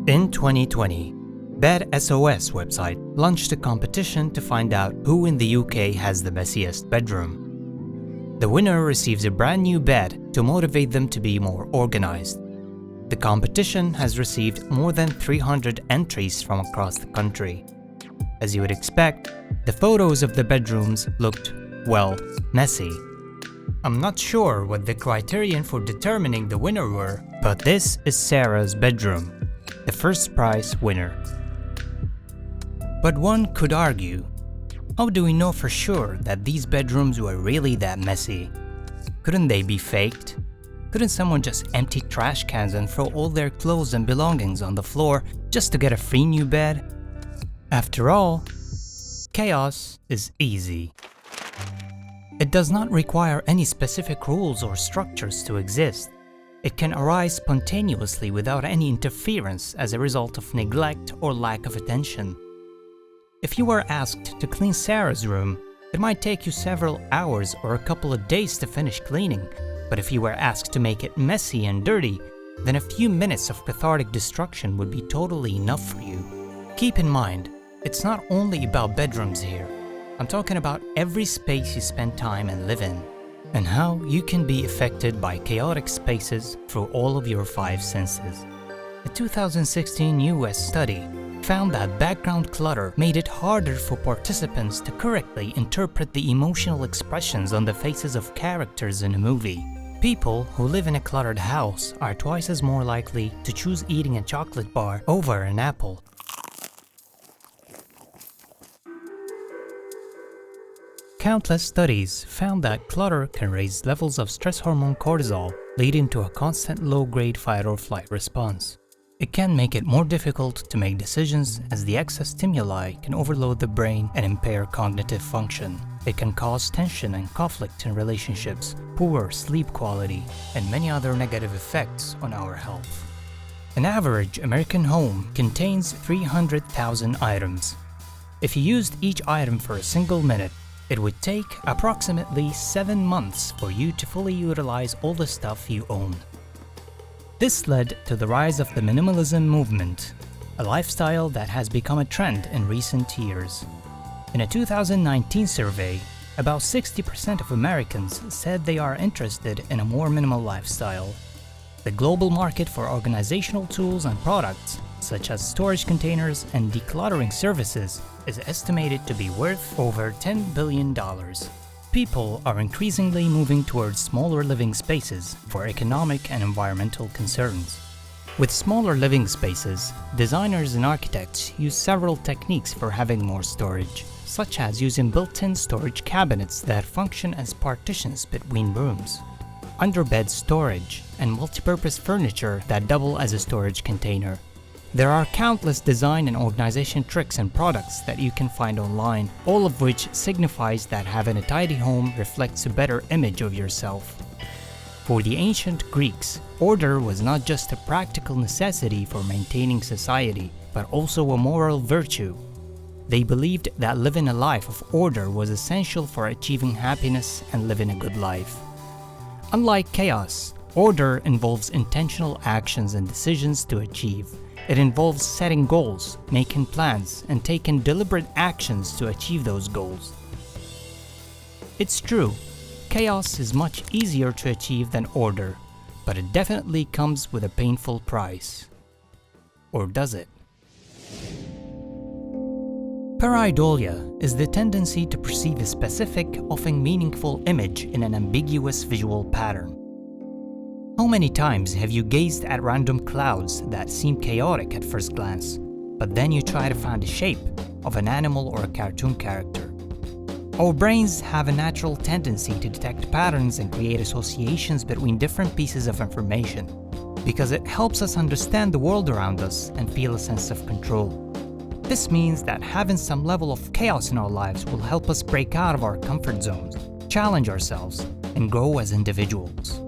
In 2020, Bed SOS website launched a competition to find out who in the UK has the messiest bedroom. The winner receives a brand new bed to motivate them to be more organized. The competition has received more than 300 entries from across the country. As you would expect, the photos of the bedrooms looked, well, messy. I'm not sure what the criterion for determining the winner were, but this is Sarah's bedroom, the first prize winner. But one could argue, how do we know for sure that these bedrooms were really that messy? Couldn't they be faked? Couldn't someone just empty trash cans and throw all their clothes and belongings on the floor just to get a free new bed? After all, chaos is easy. It does not require any specific rules or structures to exist. It can arise spontaneously without any interference as a result of neglect or lack of attention. If you were asked to clean Sarah's room, it might take you several hours or a couple of days to finish cleaning, but if you were asked to make it messy and dirty, then a few minutes of cathartic destruction would be totally enough for you. Keep in mind, it's not only about bedrooms here. I'm talking about every space you spend time and live in, and how you can be affected by chaotic spaces through all of your 5 senses. A 2016 US study found that background clutter made it harder for participants to correctly interpret the emotional expressions on the faces of characters in a movie. People who live in a cluttered house are twice as more likely to choose eating a chocolate bar over an apple. Countless studies found that clutter can raise levels of stress hormone cortisol, leading to a constant low-grade fight-or-flight response. It can make it more difficult to make decisions as the excess stimuli can overload the brain and impair cognitive function. It can cause tension and conflict in relationships, poor sleep quality, and many other negative effects on our health. An average American home contains 300,000 items. If you used each item for a single minute, it would take approximately 7 months for you to fully utilize all the stuff you own. This led to the rise of the minimalism movement, a lifestyle that has become a trend in recent years. In a 2019 survey, about 60% of Americans said they are interested in a more minimal lifestyle. The global market for organizational tools and products, such as storage containers and decluttering services, is estimated to be worth over $10 billion. People are increasingly moving towards smaller living spaces for economic and environmental concerns. With smaller living spaces, designers and architects use several techniques for having more storage, such as using built-in storage cabinets that function as partitions between rooms, underbed storage, and multipurpose furniture that double as a storage container. There are countless design and organization tricks and products that you can find online, all of which signifies that having a tidy home reflects a better image of yourself. For the ancient Greeks, order was not just a practical necessity for maintaining society, but also a moral virtue. They believed that living a life of order was essential for achieving happiness and living a good life. Unlike chaos, order involves intentional actions and decisions to achieve. It involves setting goals, making plans, and taking deliberate actions to achieve those goals. It's true, chaos is much easier to achieve than order, but it definitely comes with a painful price. Or does it? Pareidolia is the tendency to perceive a specific, often meaningful image in an ambiguous visual pattern. How many times have you gazed at random clouds that seem chaotic at first glance, but then you try to find the shape of an animal or a cartoon character? Our brains have a natural tendency to detect patterns and create associations between different pieces of information, because it helps us understand the world around us and feel a sense of control. This means that having some level of chaos in our lives will help us break out of our comfort zones, challenge ourselves, and grow as individuals.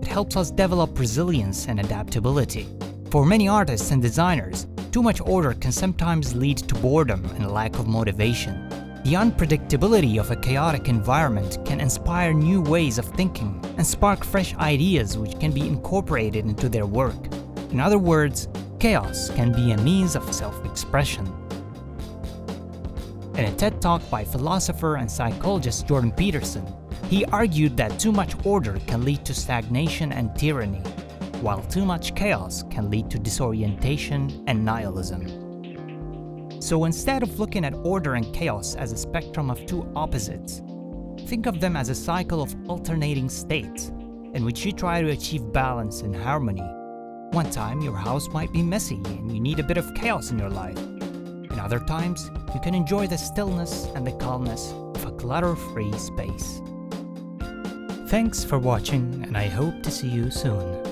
It helps us develop resilience and adaptability. For many artists and designers, too much order can sometimes lead to boredom and a lack of motivation. The unpredictability of a chaotic environment can inspire new ways of thinking and spark fresh ideas which can be incorporated into their work. In other words, chaos can be a means of self-expression. In a TED Talk by philosopher and psychologist Jordan Peterson, he argued that too much order can lead to stagnation and tyranny, while too much chaos can lead to disorientation and nihilism. So instead of looking at order and chaos as a spectrum of two opposites, think of them as a cycle of alternating states in which you try to achieve balance and harmony. One time your house might be messy and you need a bit of chaos in your life. And other times, you can enjoy the stillness and the calmness of a clutter-free space. Thanks for watching, and I hope to see you soon.